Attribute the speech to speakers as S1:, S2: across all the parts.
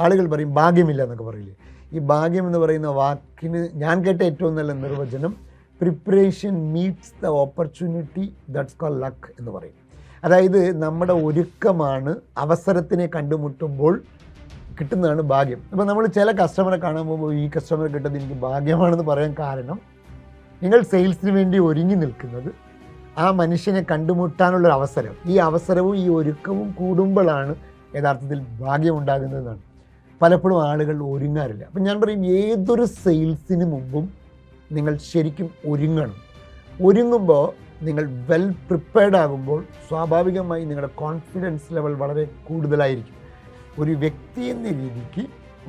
S1: ആളുകൾ പറയും ഭാഗ്യമില്ല എന്നൊക്കെ പറയില്ലേ. ഈ ഭാഗ്യം എന്ന് പറയുന്ന വാക്കിന് ഞാൻ കേട്ട ഏറ്റവും നല്ല നിർവചനം preparation meats the opportunity that's call luck എന്ന് പറയും. അതായത് നമ്മുടെ ഒരുക്കമാണ് അവസരത്തിനെ കണ്ടുമുട്ടുമ്പോൾ കിട്ടുന്നതാണ് ഭാഗ്യം. അപ്പോൾ നമ്മൾ ചില കസ്റ്റമറെ കാണാൻ പോകുമ്പോൾ ഈ കസ്റ്റമറെ കിട്ടുന്നത് എനിക്ക് ഭാഗ്യമാണെന്ന് പറയാൻ കാരണം നിങ്ങൾ സെയിൽസിന് വേണ്ടി ഒരുങ്ങി നിൽക്കുന്നത് ആ മനുഷ്യനെ കണ്ടുമുട്ടാനുള്ളൊരു അവസരം, ഈ അവസരവും ഈ ഒരുക്കവും കൂടുമ്പോഴാണ് യഥാർത്ഥത്തിൽ ഭാഗ്യം ഉണ്ടാകുന്നതെന്നാണ്. പലപ്പോഴും ആളുകൾ ഒരുങ്ങാറില്ല. അപ്പം ഞാൻ പറയും ഏതൊരു സെയിൽസിന് മുമ്പും നിങ്ങൾ ശരിക്കും ഒരുങ്ങണം. ഒരുങ്ങുമ്പോൾ നിങ്ങൾ വെൽ പ്രിപ്പയർഡ് ആകുമ്പോൾ സ്വാഭാവികമായി നിങ്ങളുടെ കോൺഫിഡൻസ് ലെവൽ വളരെ കൂടുതലായിരിക്കും. ഒരു വ്യക്തി എന്ന രീതിക്ക്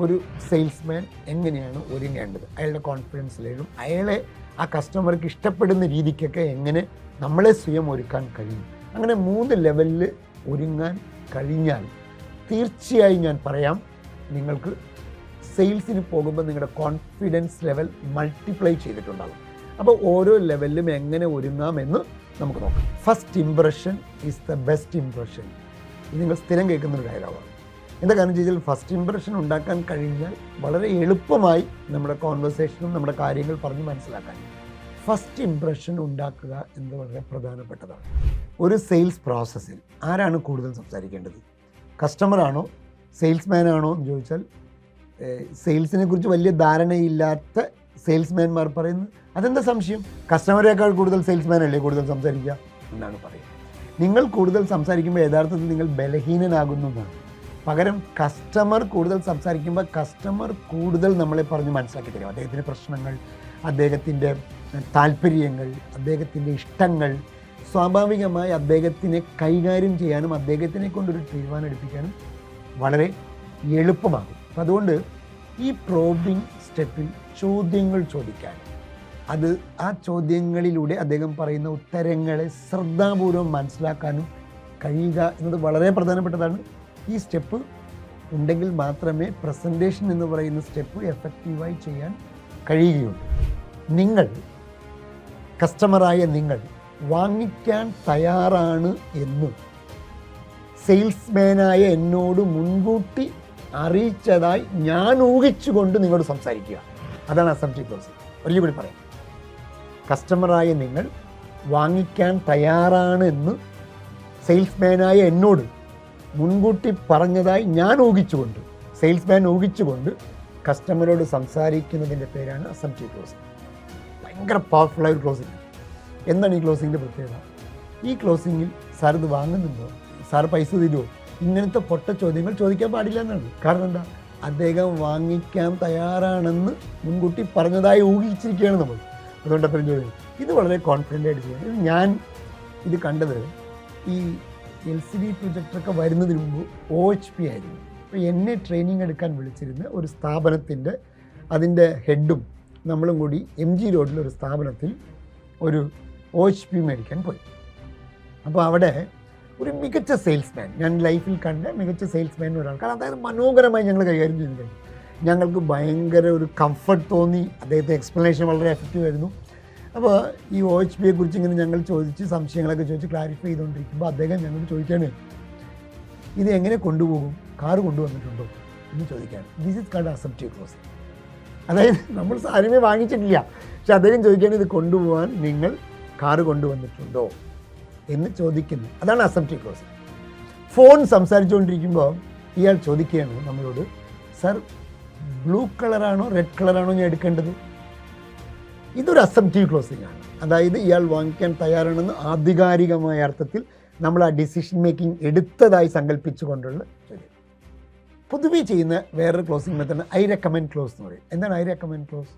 S1: ഒരു സെയിൽസ്മാൻ എങ്ങനെയാണ് ഒരുങ്ങേണ്ടത്, അയാളുടെ കോൺഫിഡൻസ് ലെവലും അയാളെ ആ കസ്റ്റമർക്ക് ഇഷ്ടപ്പെടുന്ന രീതിക്കൊക്കെ എങ്ങനെ നമ്മളെ സ്വയം ഒരുക്കാൻ കഴിയും. അങ്ങനെ 3 ലെവലിൽ ഒരുങ്ങാൻ കഴിഞ്ഞാൽ തീർച്ചയായും ഞാൻ പറയാം നിങ്ങൾക്ക് സെയിൽസിന് പോകുമ്പോൾ നിങ്ങളുടെ കോൺഫിഡൻസ് ലെവൽ മൾട്ടിപ്ലൈ ചെയ്തിട്ടുണ്ടാകും. അപ്പോൾ ഓരോ ലെവലിലും എങ്ങനെ ഒരുങ്ങാമെന്ന് നമുക്ക് നോക്കാം. First impression is the best impression. ഇത് നിങ്ങൾ സ്ഥിരം കേൾക്കുന്നൊരു ഡയലോഗാണ്. എന്താ കാരണം ചോദിച്ചാൽ ഫസ്റ്റ് ഇംപ്രഷൻ ഉണ്ടാക്കാൻ കഴിഞ്ഞാൽ വളരെ എളുപ്പമായി നമ്മുടെ കോൺവെർസേഷനും നമ്മുടെ കാര്യങ്ങൾ പറഞ്ഞ് മനസ്സിലാക്കാൻ ഫസ്റ്റ് ഇംപ്രഷൻ ഉണ്ടാക്കുക എന്നത് വളരെ പ്രധാനപ്പെട്ടതാണ്. ഒരു സെയിൽസ് പ്രോസസ്സിൽ ആരാണ് കൂടുതൽ സംസാരിക്കേണ്ടത്? കസ്റ്റമറാണോ സെയിൽസ്മാനാണോ എന്ന് ചോദിച്ചാൽ സെയിൽസിനെ കുറിച്ച് വലിയ ധാരണയില്ലാത്ത സെയിൽസ്മാൻമാർ പറയുന്നത് അതെന്താ സംശയം, കസ്റ്റമറേക്കാൾ കൂടുതൽ സെയിൽസ്മാനല്ലേ കൂടുതൽ സംസാരിക്കുക എന്നാണ് പറയുക. നിങ്ങൾ കൂടുതൽ സംസാരിക്കുമ്പോൾ യഥാർത്ഥത്തിൽ നിങ്ങൾ ബലഹീനനാകുന്നു എന്നാണ്. പകരം കസ്റ്റമർ കൂടുതൽ സംസാരിക്കുമ്പോൾ കസ്റ്റമർ കൂടുതൽ നമ്മളെ പറഞ്ഞ് മനസ്സിലാക്കി തരും. അദ്ദേഹത്തിൻ്റെ പ്രശ്നങ്ങൾ, അദ്ദേഹത്തിൻ്റെ താല്പര്യങ്ങൾ, അദ്ദേഹത്തിൻ്റെ ഇഷ്ടങ്ങൾ സ്വാഭാവികമായി അദ്ദേഹത്തിനെ കൈകാര്യം ചെയ്യാനും അദ്ദേഹത്തിനെ കൊണ്ടൊരു തീരുമാനം എടുപ്പിക്കാനും വളരെ എളുപ്പമാകും. അപ്പം അതുകൊണ്ട് ഈ പ്രോബിംഗ് സ്റ്റെപ്പിൽ ചോദ്യങ്ങൾ ചോദിക്കാൻ, അത് ആ ചോദ്യങ്ങളിലൂടെ അദ്ദേഹം പറയുന്ന ഉത്തരങ്ങളെ ശ്രദ്ധാപൂർവം മനസ്സിലാക്കാനും കഴിയുക എന്നത് വളരെ പ്രധാനപ്പെട്ടതാണ്. ഈ സ്റ്റെപ്പ് ഉണ്ടെങ്കിൽ മാത്രമേ പ്രസൻറ്റേഷൻ എന്ന് പറയുന്ന സ്റ്റെപ്പ് എഫക്റ്റീവായി ചെയ്യാൻ കഴിയുകയുള്ളൂ. നിങ്ങൾ കസ്റ്റമറായ നിങ്ങൾ വാങ്ങിക്കാൻ തയ്യാറാണ് എന്ന് സെയിൽസ്മാനായ എന്നോട് മുൻകൂട്ടി അറിയിച്ചതായി ഞാൻ ഊഹിച്ചുകൊണ്ട് നിങ്ങളോട് സംസാരിക്കുക. അതാണ് അസംപ്റ്റീവ് ക്ലോസിംഗ്. ഒരിക്കൽ കൂടി പറയാം. കസ്റ്റമറായ നിങ്ങൾ വാങ്ങിക്കാൻ തയ്യാറാണ് എന്ന് സെയിൽസ്മാനായ എന്നോട് മുൻകൂട്ടി പറഞ്ഞതായി ഞാൻ ഊഹിച്ചുകൊണ്ട്, സെയിൽസ്മാൻ ഊഹിച്ചുകൊണ്ട് കസ്റ്റമറോട് സംസാരിക്കുന്നതിൻ്റെ പേരാണ് അസംപ്റ്റീവ് ക്ലോസിംഗ്. ഭയങ്കര പവർഫുള്ളായ ഒരു ക്ലോസിംഗ്. എന്താണ് ഈ ക്ലോസിങ്ങിൻ്റെ പ്രത്യേകത? ഈ ക്ലോസിങ്ങിൽ സാർ ഇത് വാങ്ങുന്നുണ്ടോ, സാർ പൈസ തരുമോ, ഇങ്ങനത്തെ പൊട്ട ചോദ്യങ്ങൾ ചോദിക്കാൻ പാടില്ല എന്നാണ്. കാരണം എന്താ, അദ്ദേഹം വാങ്ങിക്കാൻ തയ്യാറാണെന്ന് മുൻകൂട്ടി പറഞ്ഞതായി ഊഹിച്ചിരിക്കുകയാണ് നമ്മൾ. അതുകൊണ്ട് അത്രയും ചോദ്യം. ഇത് വളരെ കോൺഫിഡൻ്റ് ആയിട്ട് ചെയ്യണം. ഞാൻ ഇത് കണ്ടത് ഈ LCD പ്രൊജക്ടറൊക്കെ വരുന്നതിന് മുമ്പ് OHP ആയിരുന്നു. അപ്പോൾ എന്നെ ട്രെയിനിങ് എടുക്കാൻ വിളിച്ചിരുന്ന ഒരു സ്ഥാപനത്തിൻ്റെ അതിൻ്റെ ഹെഡും നമ്മളും കൂടി MG റോഡിലൊരു സ്ഥാപനത്തിൽ ഒരു OHP മേടിക്കാൻ പോയി. അപ്പോൾ അവിടെ ഒരു മികച്ച സെയിൽസ്മാൻ, ഞാൻ ലൈഫിൽ കണ്ട മികച്ച സെയിൽസ്മാൻ ഒരാൾ. കാരണം അതായത് മനോഹരമായി ഞങ്ങൾ കൈകാര്യം ചെയ്തിട്ടുണ്ട്. ഞങ്ങൾക്ക് ഭയങ്കര ഒരു കംഫർട്ട് തോന്നി. അദ്ദേഹത്തെ എക്സ്പ്ലനേഷൻ വളരെ എഫക്റ്റീവ് ആയിരുന്നു. അപ്പോൾ ഈ OHP കുറിച്ച് ഇങ്ങനെ ഞങ്ങൾ ചോദിച്ച് സംശയങ്ങളൊക്കെ ചോദിച്ച് ക്ലാരിഫൈ ചെയ്തുകൊണ്ടിരിക്കുമ്പോൾ അദ്ദേഹം ഞങ്ങൾ ചോദിക്കാണ്, ഇത് എങ്ങനെ കൊണ്ടുപോകും, കാറ് കൊണ്ടുവന്നിട്ടുണ്ടോ എന്ന് ചോദിക്കാൻ. This is called assumptive closing. അതായത് നമ്മൾ സാധനമേ വാങ്ങിച്ചിട്ടില്ല, പക്ഷെ അദ്ദേഹം ചോദിക്കുകയാണ് ഇത് കൊണ്ടുപോകാൻ നിങ്ങൾ കാറ് കൊണ്ടുവന്നിട്ടുണ്ടോ എന്ന് ചോദിക്കുന്നു. അതാണ് അസംപ്റ്റീവ് ക്ലോസിംഗ്. ഫോൺ സംസാരിച്ചുകൊണ്ടിരിക്കുമ്പോൾ ഇയാൾ ചോദിക്കുകയാണ് നമ്മളോട്, സർ ബ്ലൂ കളറാണോ റെഡ് കളറാണോ ഞാൻ എടുക്കേണ്ടത്? ഇതൊരു അസംപ്റ്റീവ് ക്ലോസിംഗ് ആണ്. അതായത് ഇയാൾ വാങ്ങിക്കാൻ തയ്യാറാണെന്ന് ആധികാരികമായ അർത്ഥത്തിൽ നമ്മൾ ആ ഡിസിഷൻ മേക്കിംഗ് എടുത്തതായി സങ്കല്പിച്ചുകൊണ്ടുള്ള ചോദ്യം. പൊതുവെ ചെയ്യുന്ന വേറൊരു closing method I recommend close എന്ന് പറയും. എന്താണ് I recommend close?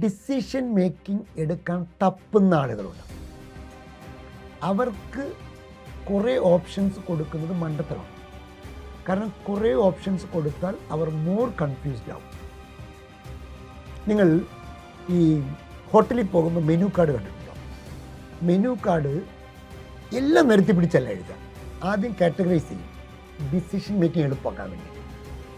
S1: Decision making എടുക്കാൻ തപ്പുന്ന ആളുകളുണ്ട്. അവർക്ക് കുറേ ഓപ്ഷൻസ് കൊടുക്കുന്നത് മണ്ടത്തരമാണ്. കാരണം കുറേ ഓപ്ഷൻസ് കൊടുത്താൽ അവർ മോർ കൺഫ്യൂസ്ഡ് ആവും. നിങ്ങൾ ഈ ഹോട്ടലിൽ പോകുമ്പോൾ മെനു കാർഡ് കണ്ടിട്ടുണ്ടോ? മെനു കാർഡ് എല്ലാം നിരത്തി പിടിച്ചല്ല എഴുതുക. ആദ്യം കാറ്റഗറൈസ് ചെയ്യും, ഡിസിഷൻ മേക്കിംഗ് എളുപ്പമാക്കാൻ വേണ്ടി.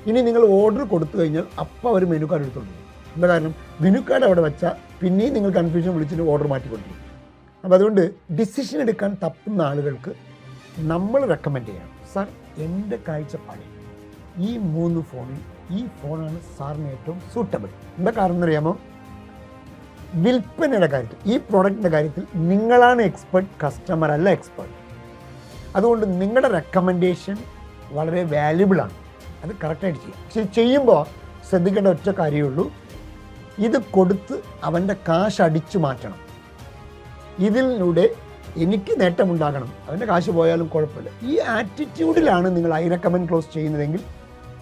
S1: ഇനി നിങ്ങൾ ഓർഡർ കൊടുത്തു കഴിഞ്ഞാൽ അപ്പോൾ അവർ മെനു കാർഡ് എടുത്തോണ്ട് പോകും. എന്താ കാരണം, മെനു കാർഡ് അവിടെ വെച്ചാൽ പിന്നെയും നിങ്ങൾ കൺഫ്യൂഷൻ വിളിച്ചിട്ട് ഓർഡർ മാറ്റിക്കൊണ്ടിരിക്കും. അപ്പോൾ അതുകൊണ്ട് ഡിസിഷൻ എടുക്കാൻ തപ്പുന്ന ആളുകൾക്ക് നമ്മൾ റെക്കമെൻഡ് ചെയ്യണം, സാർ എൻ്റെ കാഴ്ചപ്പാടിൽ ഈ 3 ഫോണിൽ ഈ ഫോണാണ് സാറിന് ഏറ്റവും സൂട്ടബിൾ. എന്താ കാരണം എന്നറിയാമോ? വിൽപ്പനയുടെ കാര്യത്തിൽ, ഈ പ്രോഡക്റ്റിൻ്റെ കാര്യത്തിൽ നിങ്ങളാണ് എക്സ്പേർട്ട്, കസ്റ്റമർ അല്ല എക്സ്പേർട്ട്. അതുകൊണ്ട് നിങ്ങളുടെ റെക്കമെൻഡേഷൻ വളരെ വാല്യുബിളാണ്. അത് കറക്റ്റായിട്ട് ചെയ്യും. പക്ഷേ ചെയ്യുമ്പോൾ ശ്രദ്ധിക്കേണ്ട ഒറ്റ കാര്യമേ ഉള്ളൂ, ഇത് കൊടുത്ത് അവൻ്റെ കാശ് അടിച്ചു മാറ്റണം. ഇതിലൂടെ എനിക്ക് നേട്ടമുണ്ടാകണം, അവൻ്റെ കാശ് പോയാലും കുഴപ്പമില്ല. ഈ ആറ്റിറ്റ്യൂഡിലാണ് നിങ്ങൾ ഐ റെക്കമെൻഡ് ക്ലോസ് ചെയ്യുന്നതെങ്കിൽ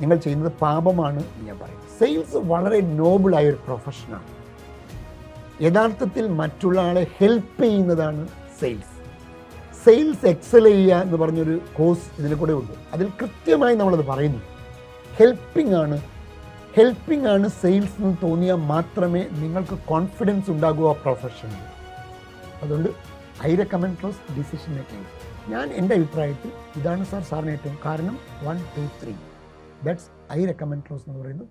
S1: നിങ്ങൾ ചെയ്യുന്നത് പാപമാണ് ഞാൻ പറയും. സെയിൽസ് വളരെ നോബിളായ ഒരു പ്രൊഫഷനാണ്. യഥാർത്ഥത്തിൽ മറ്റുള്ള ആളെ ഹെൽപ്പ് ചെയ്യുന്നതാണ് സെയിൽസ്. സെയിൽസ് എക്സൽ ചെയ്യുക എന്ന് പറഞ്ഞൊരു കോഴ്സ് ഇതിൽ കൂടെ ഉണ്ട്. അതിൽ കൃത്യമായി നമ്മളത് പറയുന്നു. ഹെൽപ്പിംഗ് ആണ് സെയിൽസ് എന്ന് തോന്നിയാൽ മാത്രമേ നിങ്ങൾക്ക് കോൺഫിഡൻസ് ഉണ്ടാകൂ ആ പ്രൊഫഷനിൽ. അതുകൊണ്ട് I recommend close decision making. ഞാൻ എൻ്റെ അഭിപ്രായത്തിൽ ഇതാണ് സാറിന് ഏറ്റവും കാരണം 1, 2, 3 ദാറ്റ്സ് ഐ റെക്കമെൻഡ് ക്ലോസ് എന്ന് പറയുന്നത്.